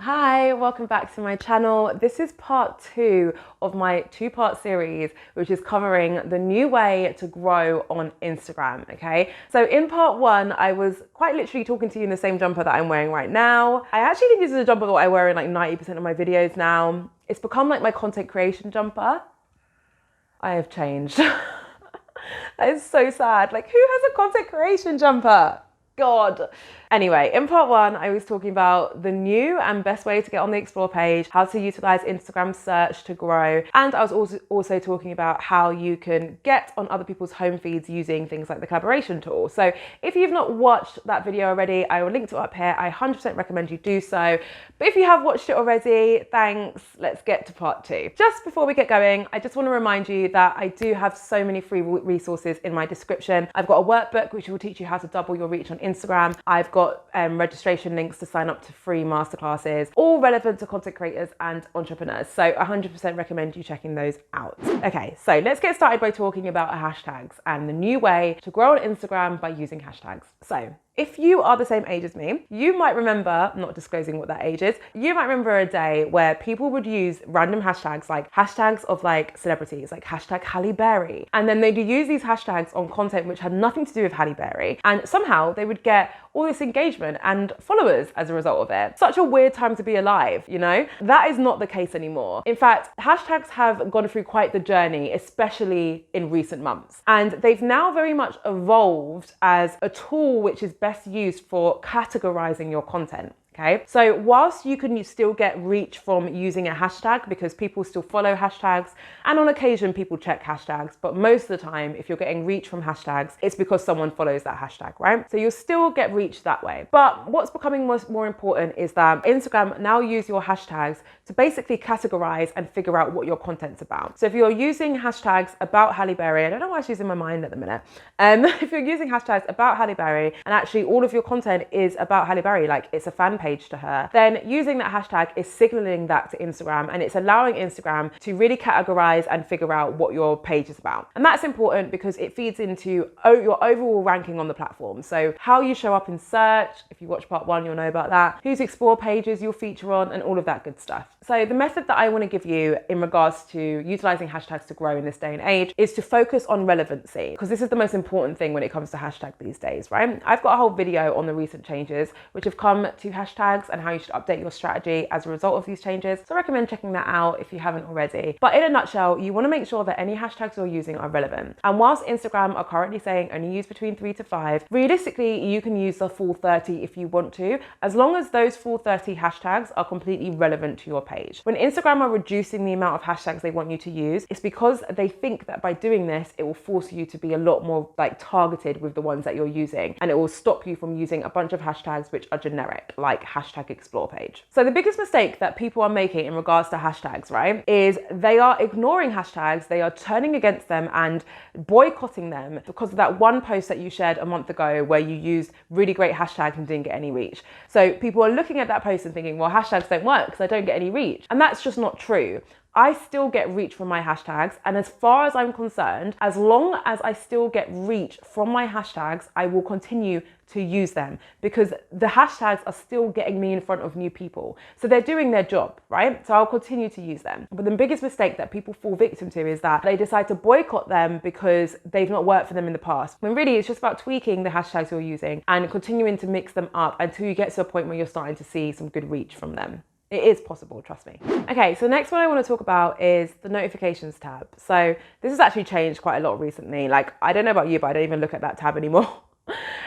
Hi, welcome back to my channel. This is part 2 of my two-part series, which is covering the new way to grow on Instagram, okay? So in part 1, I was quite literally talking to you in the same jumper that I'm wearing right now. I actually think this is a jumper that I wear in like 90% of my videos now. It's become like my content creation jumper. I have changed. That is so sad. Like, who has a content creation jumper? God. Anyway, in part 1, I was talking about the new and best way to get on the Explore page, how to utilize Instagram search to grow. And I was also talking about how you can get on other people's home feeds using things like the collaboration tool. So if you've not watched that video already, I will link to it up here. I 100% recommend you do so. But if you have watched it already, thanks. Let's get to part 2. Just before we get going, I just want to remind you that I do have so many free resources in my description. I've got a workbook which will teach you how to double your reach on Instagram. I've got registration links to sign up to free masterclasses, all relevant to content creators and entrepreneurs. So 100% recommend you checking those out. Okay, so let's get started by talking about hashtags and the new way to grow on Instagram by using hashtags. So if you are the same age as me, you might remember, I'm not disclosing what that age is, you might remember a day where people would use random hashtags, like hashtags of like celebrities, like hashtag Halle Berry. And then they'd use these hashtags on content which had nothing to do with Halle Berry. And somehow they would get all this engagement and followers as a result of it. Such a weird time to be alive, you know? That is not the case anymore. In fact, hashtags have gone through quite the journey, especially in recent months. And they've now very much evolved as a tool which is best used for categorizing your content. Okay, so whilst you can still get reach from using a hashtag because people still follow hashtags, and on occasion people check hashtags, but most of the time, if you're getting reach from hashtags, it's because someone follows that hashtag, right? So you'll still get reach that way. But what's becoming more important is that Instagram now use your hashtags to basically categorize and figure out what your content's about. So if you're using hashtags about Halle Berry, I don't know why she's in my mind at the minute. If you're using hashtags about Halle Berry and actually all of your content is about Halle Berry, like it's a fan page to her, then using that hashtag is signaling that to Instagram, and it's allowing Instagram to really categorize and figure out what your page is about. And that's important because it feeds into your overall ranking on the platform. So how you show up in search, if you watch part 1, you'll know about that, whose Explore pages you'll feature on, and all of that good stuff. So the method that I want to give you in regards to utilizing hashtags to grow in this day and age is to focus on relevancy, because this is the most important thing when it comes to hashtags these days, right? I've got a whole video on the recent changes which have come to hashtags and how you should update your strategy as a result of these changes. So I recommend checking that out if you haven't already. But in a nutshell, you want to make sure that any hashtags you're using are relevant. And whilst Instagram are currently saying only use between 3 to 5, realistically, you can use the full 30 if you want to, as long as those full 30 hashtags are completely relevant to your page. When Instagram are reducing the amount of hashtags they want you to use, it's because they think that by doing this, it will force you to be a lot more like targeted with the ones that you're using. And it will stop you from using a bunch of hashtags which are generic, like hashtag Explore page. So the biggest mistake that people are making in regards to hashtags, right, is they are ignoring hashtags, they are turning against them and boycotting them because of that one post that you shared a month ago where you used really great hashtags and didn't get any reach. So people are looking at that post and thinking, well, hashtags don't work because I don't get any reach. And that's just not true. I still get reach from my hashtags, and as far as I'm concerned, as long as I still get reach from my hashtags, I will continue to use them because the hashtags are still getting me in front of new people. So they're doing their job, right? So I'll continue to use them. But the biggest mistake that people fall victim to is that they decide to boycott them because they've not worked for them in the past. When really it's just about tweaking the hashtags you're using and continuing to mix them up until you get to a point where you're starting to see some good reach from them. It is possible, trust me. Okay, so next one I want to talk about is the notifications tab. So this has actually changed quite a lot recently. Like, I don't know about you, but I don't even look at that tab anymore.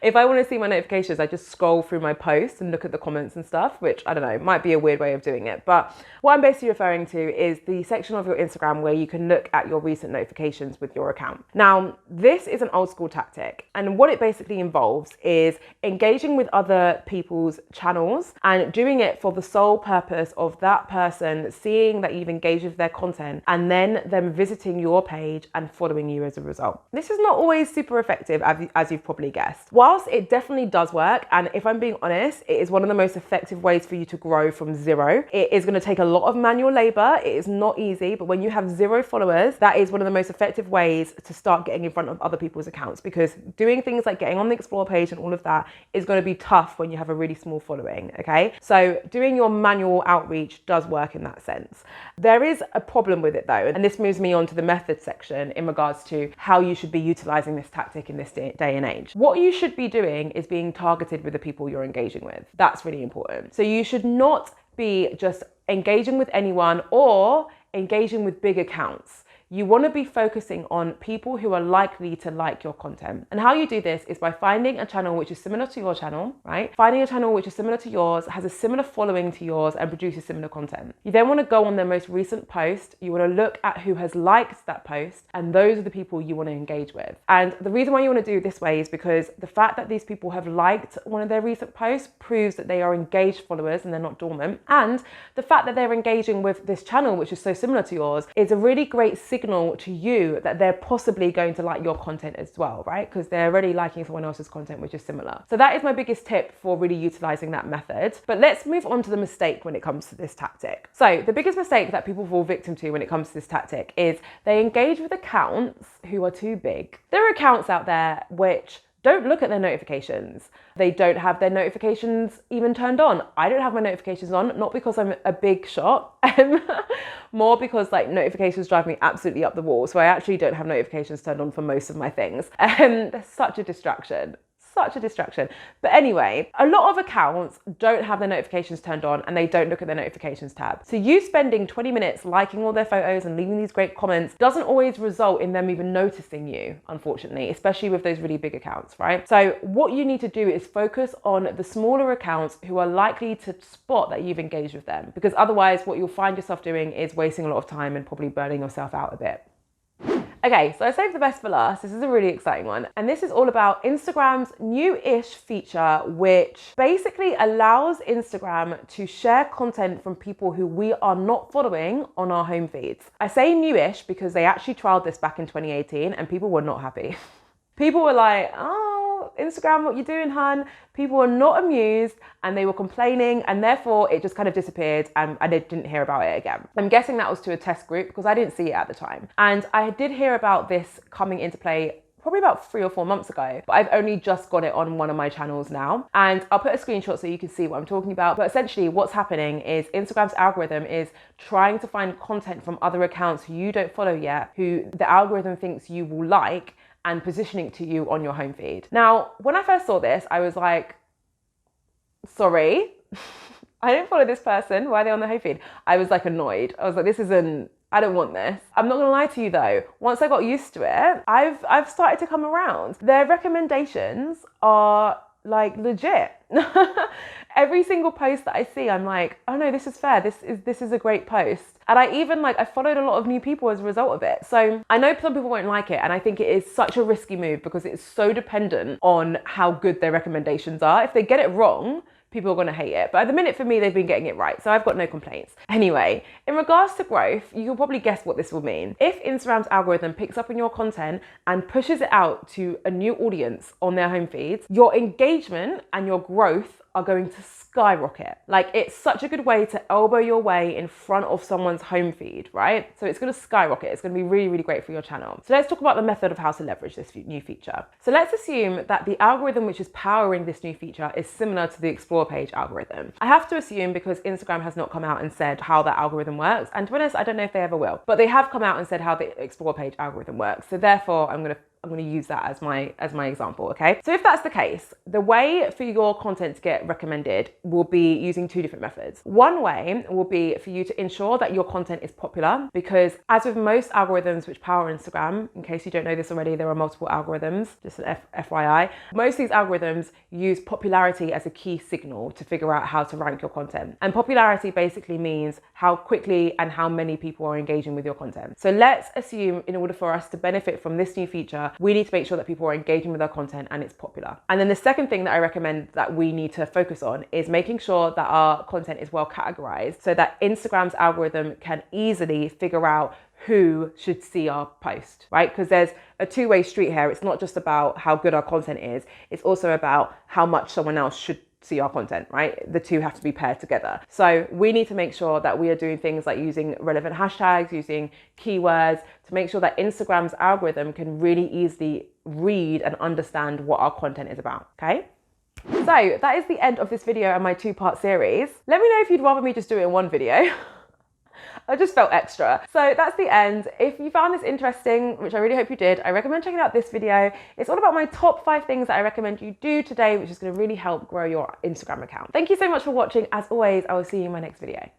If I want to see my notifications, I just scroll through my posts and look at the comments and stuff, which I don't know, might be a weird way of doing it. But what I'm basically referring to is the section of your Instagram where you can look at your recent notifications with your account. Now, this is an old school tactic. And what it basically involves is engaging with other people's channels and doing it for the sole purpose of that person seeing that you've engaged with their content and then them visiting your page and following you as a result. This is not always super effective, as you've probably guessed. While whilst it definitely does work, and if I'm being honest, it is one of the most effective ways for you to grow from zero. It is going to take a lot of manual labor. It is not easy, but when you have 0 followers, that is one of the most effective ways to start getting in front of other people's accounts, because doing things like getting on the explore page and all of that is going to be tough when you have a really small following, okay? So doing your manual outreach does work in that sense. There is a problem with it though, and this moves me on to the method section in regards to how you should be utilizing this tactic in this day and age. What you should be doing is being targeted with the people you're engaging with. That's really important. So you should not be just engaging with anyone or engaging with big accounts. You want to be focusing on people who are likely to like your content. And how you do this is by finding a channel which is similar to your channel, right? Finding a channel which is similar to yours, has a similar following to yours, and produces similar content. You then want to go on their most recent post. You want to look at who has liked that post, and those are the people you want to engage with. And the reason why you want to do it this way is because the fact that these people have liked one of their recent posts proves that they are engaged followers and they're not dormant. And the fact that they're engaging with this channel, which is so similar to yours, is a really great signal to you that they're possibly going to like your content as well, right? Because they're already liking someone else's content which is similar. So that is my biggest tip for really utilizing that method. But let's move on to the mistake when it comes to this tactic. So the biggest mistake that people fall victim to when it comes to this tactic is they engage with accounts who are too big. There are accounts out there which don't look at their notifications. They don't have their notifications even turned on. I don't have my notifications on, not because I'm a big shot, more because like notifications drive me absolutely up the wall. So I actually don't have notifications turned on for most of my things. They're such a distraction. But anyway, a lot of accounts don't have their notifications turned on and they don't look at their notifications tab. So you spending 20 minutes liking all their photos and leaving these great comments doesn't always result in them even noticing you, unfortunately, especially with those really big accounts, right? So what you need to do is focus on the smaller accounts who are likely to spot that you've engaged with them, because otherwise what you'll find yourself doing is wasting a lot of time and probably burning yourself out a bit. Okay, so I saved the best for last. This is a really exciting one. And this is all about Instagram's new-ish feature, which basically allows Instagram to share content from people who we are not following on our home feeds. I say new-ish because they actually trialed this back in 2018 and people were not happy. People were like, oh, Instagram, what you doing, hun? People were not amused and they were complaining, and therefore it just kind of disappeared and I didn't hear about it again. I'm guessing that was to a test group because I didn't see it at the time. And I did hear about this coming into play probably about 3 or 4 months ago, but I've only just got it on one of my channels now. And I'll put a screenshot so you can see what I'm talking about. But essentially what's happening is Instagram's algorithm is trying to find content from other accounts who you don't follow yet, who the algorithm thinks you will like, and positioning to you on your home feed. Now, when I first saw this, I was like, sorry, I don't follow this person. Why are they on the home feed? I was like annoyed. I was like, I don't want this. I'm not gonna lie to you though. Once I got used to it, I've started to come around. Their recommendations are like legit. Every single post that I see, I'm like, oh no, this is fair. This is a great post. And I followed a lot of new people as a result of it. So I know some people won't like it. And I think it is such a risky move because it's so dependent on how good their recommendations are. If they get it wrong, people are going to hate it. But at the minute for me, they've been getting it right. So I've got no complaints. Anyway, in regards to growth, you can probably guess what this will mean. If Instagram's algorithm picks up on your content and pushes it out to a new audience on their home feeds, your engagement and your growth are going to skyrocket. Like, it's such a good way to elbow your way in front of someone's home feed, right? So it's going to skyrocket. It's going to be really, really great for your channel. So let's talk about the method of how to leverage this new feature. So let's assume that the algorithm which is powering this new feature is similar to the explore page algorithm. I have to assume because Instagram has not come out and said how that algorithm works. And to be honest, I don't know if they ever will, but they have come out and said how the explore page algorithm works. So therefore, I'm going to use that as my example, okay? So if that's the case, the way for your content to get recommended will be using 2 different methods. One way will be for you to ensure that your content is popular, because as with most algorithms which power Instagram, in case you don't know this already, there are multiple algorithms, just an FYI. Most of these algorithms use popularity as a key signal to figure out how to rank your content. And popularity basically means how quickly and how many people are engaging with your content. So let's assume in order for us to benefit from this new feature, etc. We need to make sure that people are engaging with our content and it's popular. And then the second thing that I recommend that we need to focus on is making sure that our content is well categorized so that Instagram's algorithm can easily figure out who should see our post, right? Because there's a two-way street here. It's not just about how good our content is, it's also about how much someone else should see our content, right? The two have to be paired together. So we need to make sure that we are doing things like using relevant hashtags, using keywords to make sure that Instagram's algorithm can really easily read and understand what our content is about, okay? So that is the end of this video and my two-part series. Let me know if you'd rather me just do it in one video. I just felt extra. So that's the end. If you found this interesting, which I really hope you did, I recommend checking out this video. It's all about my top 5 things that I recommend you do today, which is going to really help grow your Instagram account. Thank you so much for watching. As always, I will see you in my next video.